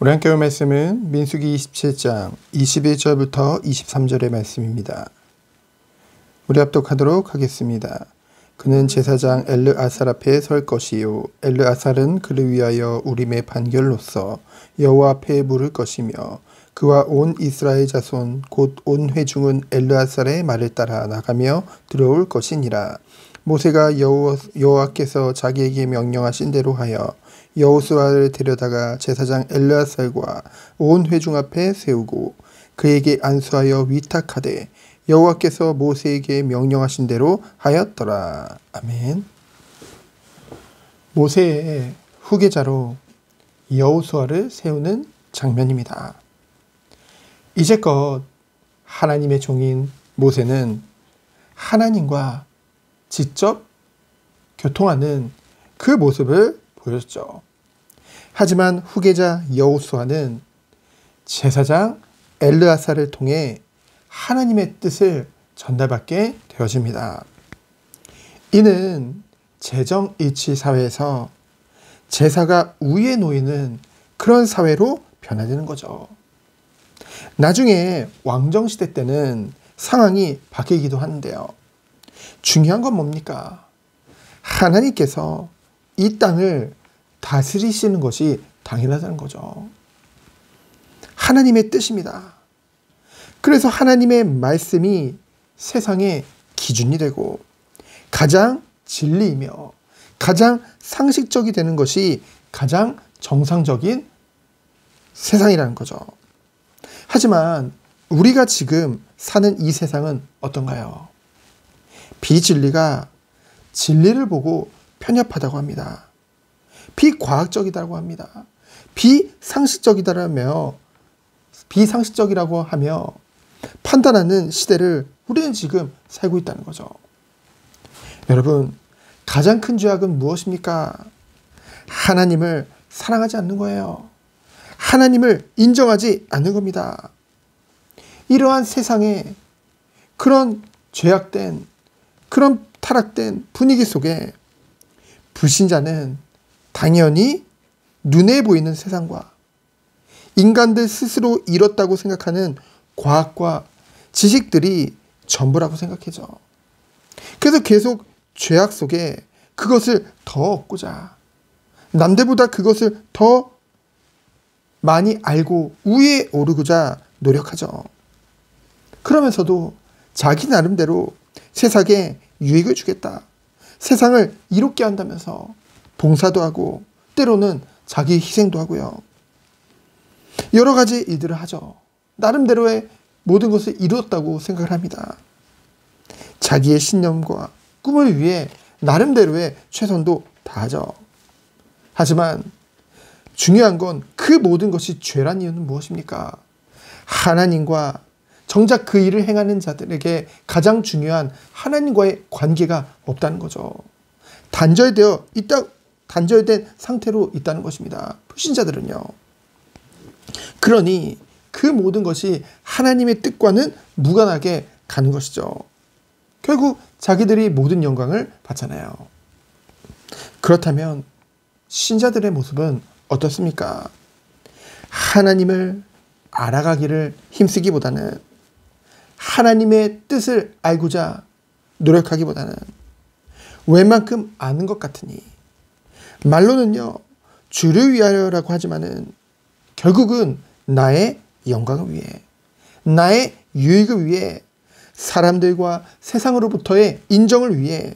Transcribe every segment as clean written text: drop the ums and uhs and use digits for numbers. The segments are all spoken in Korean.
우리 함께 볼 말씀은 민수기 27장 21절부터 23절의 말씀입니다. 우리 합독하도록 하겠습니다. 그는 제사장 엘르아살 앞에 설 것이요 엘르아살은 그를 위하여 우림의 판결로서 여호와 앞에 물을 것이며 그와 온 이스라엘 자손 곧 온 회중은 엘르아살의 말을 따라 나가며 들어올 것이니라. 모세가 여호와께서 자기에게 명령하신 대로 하여 여호수아를 데려다가 제사장 엘르아살과 온 회중 앞에 세우고 그에게 안수하여 위탁하되 여호와께서 모세에게 명령하신 대로 하였더라. 아멘. 모세의 후계자로 여호수아를 세우는 장면입니다. 이제껏 하나님의 종인 모세는 하나님과 직접 교통하는 그 모습을 보였죠. 하지만 후계자 여호수아는 제사장 엘르아살을 통해 하나님의 뜻을 전달받게 되어집니다. 이는 재정일치 사회에서 제사가 우위에 놓이는 그런 사회로 변화되는 거죠. 나중에 왕정시대 때는 상황이 바뀌기도 하는데요. 중요한 건 뭡니까? 하나님께서 이 땅을 다스리시는 것이 당연하다는 거죠. 하나님의 뜻입니다. 그래서 하나님의 말씀이 세상의 기준이 되고 가장 진리이며 가장 상식적이 되는 것이 가장 정상적인 세상이라는 거죠. 하지만 우리가 지금 사는 이 세상은 어떤가요? 비진리가 진리를 보고 편협하다고 합니다. 비과학적이라고 합니다. 비상식적이라고 하며 판단하는 시대를 우리는 지금 살고 있다는 거죠. 여러분, 가장 큰 죄악은 무엇입니까? 하나님을 사랑하지 않는 거예요. 하나님을 인정하지 않는 겁니다. 이러한 세상에 그런 죄악된, 그런 타락된 분위기 속에 불신자는 당연히 눈에 보이는 세상과 인간들 스스로 이뤘다고 생각하는 과학과 지식들이 전부라고 생각해져. 그래서 계속 죄악 속에 그것을 더 얻고자, 남들보다 그것을 더 많이 알고 우위에 오르고자 노력하죠. 그러면서도 자기 나름대로 세상에 유익을 주겠다, 세상을 이롭게 한다면서 봉사도 하고 때로는 자기 희생도 하고요. 여러 가지 일들을 하죠. 나름대로의 모든 것을 이루었다고 생각을 합니다. 자기의 신념과 꿈을 위해 나름대로의 최선도 다하죠. 하지만 중요한 건 그 모든 것이 죄란 이유는 무엇입니까? 하나님과 정작 그 일을 행하는 자들에게 가장 중요한 하나님과의 관계가 없다는 거죠. 단절된 상태로 있다는 것입니다. 불신자들은요. 그러니 그 모든 것이 하나님의 뜻과는 무관하게 가는 것이죠. 결국 자기들이 모든 영광을 받잖아요. 그렇다면 신자들의 모습은 어떻습니까? 하나님을 알아가기를 힘쓰기보다는 하나님의 뜻을 알고자 노력하기보다는 웬만큼 아는 것 같으니, 말로는요 주를 위하여라고 하지만은 결국은 나의 영광을 위해, 나의 유익을 위해, 사람들과 세상으로부터의 인정을 위해,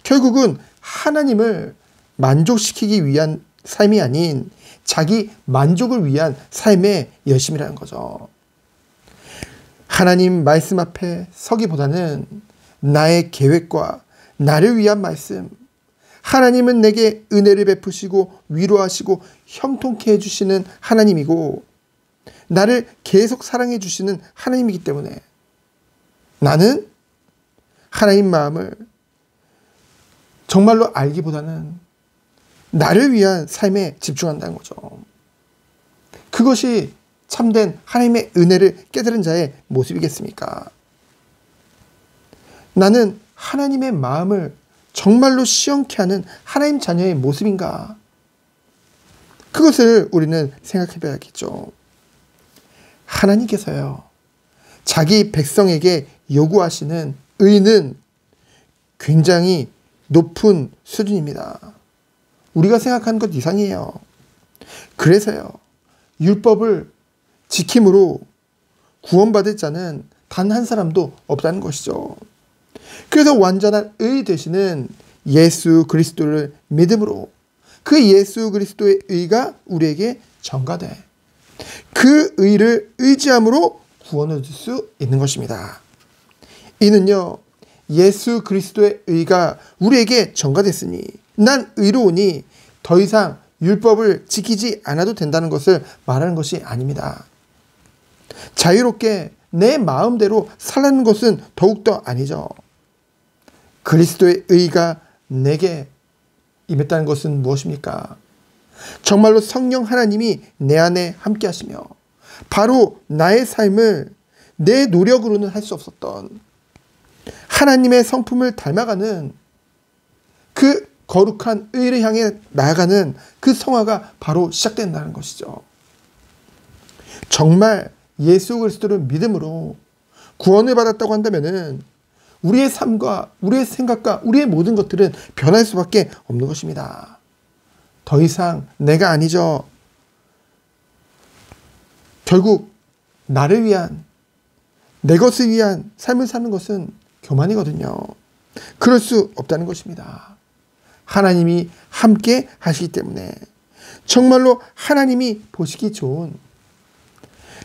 결국은 하나님을 만족시키기 위한 삶이 아닌 자기 만족을 위한 삶의 열심이라는 거죠. 하나님 말씀 앞에 서기보다는 나의 계획과 나를 위한 말씀, 하나님은 내게 은혜를 베푸시고 위로하시고 형통케 해주시는 하나님이고 나를 계속 사랑해 주시는 하나님이기 때문에 나는 하나님 마음을 정말로 알기보다는 나를 위한 삶에 집중한다는 거죠. 그것이 참된 하나님의 은혜를 깨달은 자의 모습이겠습니까? 나는 하나님의 마음을 정말로 시원케 하는 하나님 자녀의 모습인가? 그것을 우리는 생각해 봐야겠죠. 하나님께서요, 자기 백성에게 요구하시는 의는 굉장히 높은 수준입니다. 우리가 생각하는 것 이상이에요. 그래서요, 율법을 지킴으로 구원받을 자는 단 한 사람도 없다는 것이죠. 그래서 완전한 의 되시는 예수 그리스도를 믿음으로 그 예수 그리스도의 의가 우리에게 전가돼 그 의를 의지함으로 구원을 얻을 수 있는 것입니다. 이는요, 예수 그리스도의 의가 우리에게 전가됐으니 난 의로우니 더 이상 율법을 지키지 않아도 된다는 것을 말하는 것이 아닙니다. 자유롭게 내 마음대로 살라는 것은 더욱더 아니죠. 그리스도의 의가 내게 임했다는 것은 무엇입니까? 정말로 성령 하나님이 내 안에 함께 하시며 바로 나의 삶을 내 노력으로는 할 수 없었던 하나님의 성품을 닮아가는 그 거룩한 의를 향해 나아가는 그 성화가 바로 시작된다는 것이죠. 정말 예수 그리스도를 믿음으로 구원을 받았다고 한다면은 우리의 삶과 우리의 생각과 우리의 모든 것들은 변할 수밖에 없는 것입니다. 더 이상 내가 아니죠. 결국 나를 위한, 내 것을 위한 삶을 사는 것은 교만이거든요. 그럴 수 없다는 것입니다. 하나님이 함께 하시기 때문에 정말로 하나님이 보시기 좋은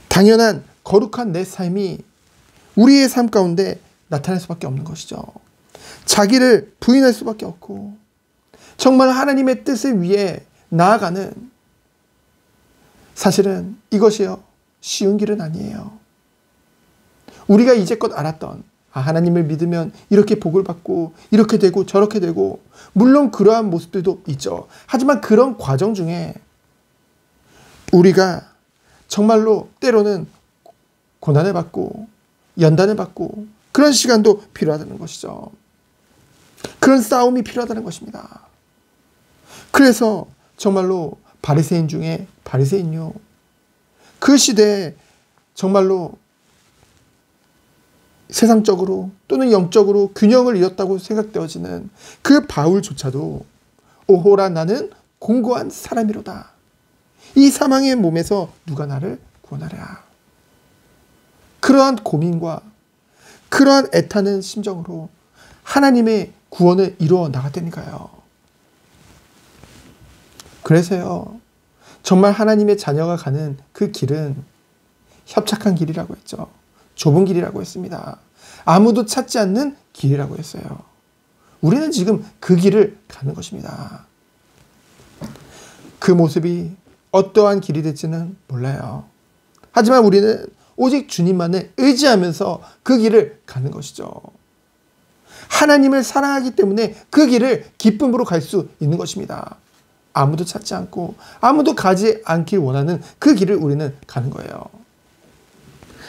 당연한 거룩한 내 삶이 우리의 삶 가운데 나타날 수밖에 없는 것이죠. 자기를 부인할 수밖에 없고 정말 하나님의 뜻을 위해 나아가는, 사실은 이것이요, 쉬운 길은 아니에요. 우리가 이제껏 알았던 하나님을 믿으면 이렇게 복을 받고 이렇게 되고 저렇게 되고, 물론 그러한 모습들도 있죠. 하지만 그런 과정 중에 우리가 정말로 때로는 고난을 받고 연단을 받고 그런 시간도 필요하다는 것이죠. 그런 싸움이 필요하다는 것입니다. 그래서 정말로 바리새인 중에 바리새인요, 그 시대에 정말로 세상적으로 또는 영적으로 균형을 잃었다고 생각되어지는 그 바울조차도 오호라 나는 공고한 사람이로다. 이 사망의 몸에서 누가 나를 구원하랴. 그러한 고민과 그러한 애타는 심정으로 하나님의 구원을 이루어 나갔다니까요. 그래서요, 정말 하나님의 자녀가 가는 그 길은 협착한 길이라고 했죠. 좁은 길이라고 했습니다. 아무도 찾지 않는 길이라고 했어요. 우리는 지금 그 길을 가는 것입니다. 그 모습이 어떠한 길이 될지는 몰라요. 하지만 우리는 오직 주님만을 의지하면서 그 길을 가는 것이죠. 하나님을 사랑하기 때문에 그 길을 기쁨으로 갈 수 있는 것입니다. 아무도 찾지 않고 아무도 가지 않길 원하는 그 길을 우리는 가는 거예요.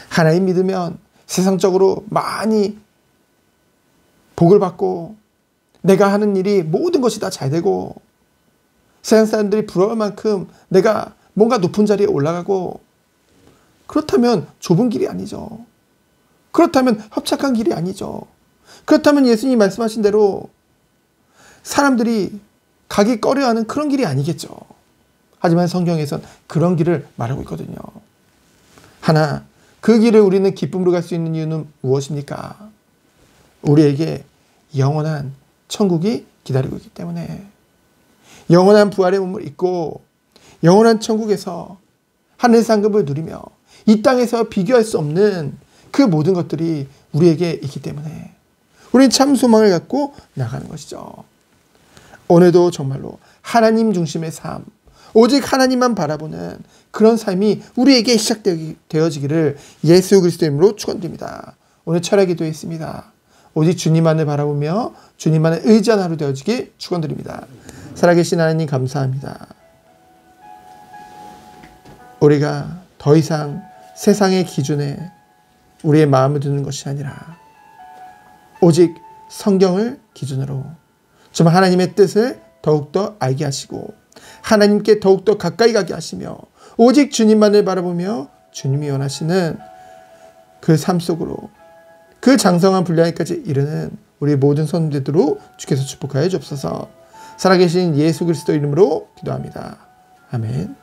하나님 믿으면 세상적으로 많이 복을 받고 내가 하는 일이 모든 것이 다 잘 되고 세상 사람들이 부러울 만큼 내가 뭔가 높은 자리에 올라가고, 그렇다면 좁은 길이 아니죠. 그렇다면 협착한 길이 아니죠. 그렇다면 예수님이 말씀하신 대로 사람들이 가기 꺼려하는 그런 길이 아니겠죠. 하지만 성경에선 그런 길을 말하고 있거든요. 하나, 그 길을 우리는 기쁨으로 갈 수 있는 이유는 무엇입니까? 우리에게 영원한 천국이 기다리고 있기 때문에, 영원한 부활의 몸을 입고 영원한 천국에서 하늘 상급을 누리며 이 땅에서 비교할 수 없는 그 모든 것들이 우리에게 있기 때문에 우리는 참 소망을 갖고 나가는 것이죠. 오늘도 정말로 하나님 중심의 삶, 오직 하나님만 바라보는 그런 삶이 우리에게 시작되어지기를 예수 그리스도의 이름으로 축원드립니다. 오늘 철야 기도했습니다. 오직 주님만을 바라보며 주님만을 의지하는 하루 되어지길 축원드립니다. 살아계신 하나님 감사합니다. 우리가 더 이상 세상의 기준에 우리의 마음을 두는 것이 아니라 오직 성경을 기준으로 정말 하나님의 뜻을 더욱더 알게 하시고 하나님께 더욱더 가까이 가게 하시며 오직 주님만을 바라보며 주님이 원하시는 그 삶 속으로 그 장성한 분량에까지 이르는 우리 모든 성도들로 주께서 축복하여 주옵소서. 살아계신 예수 그리스도 이름으로 기도합니다. 아멘.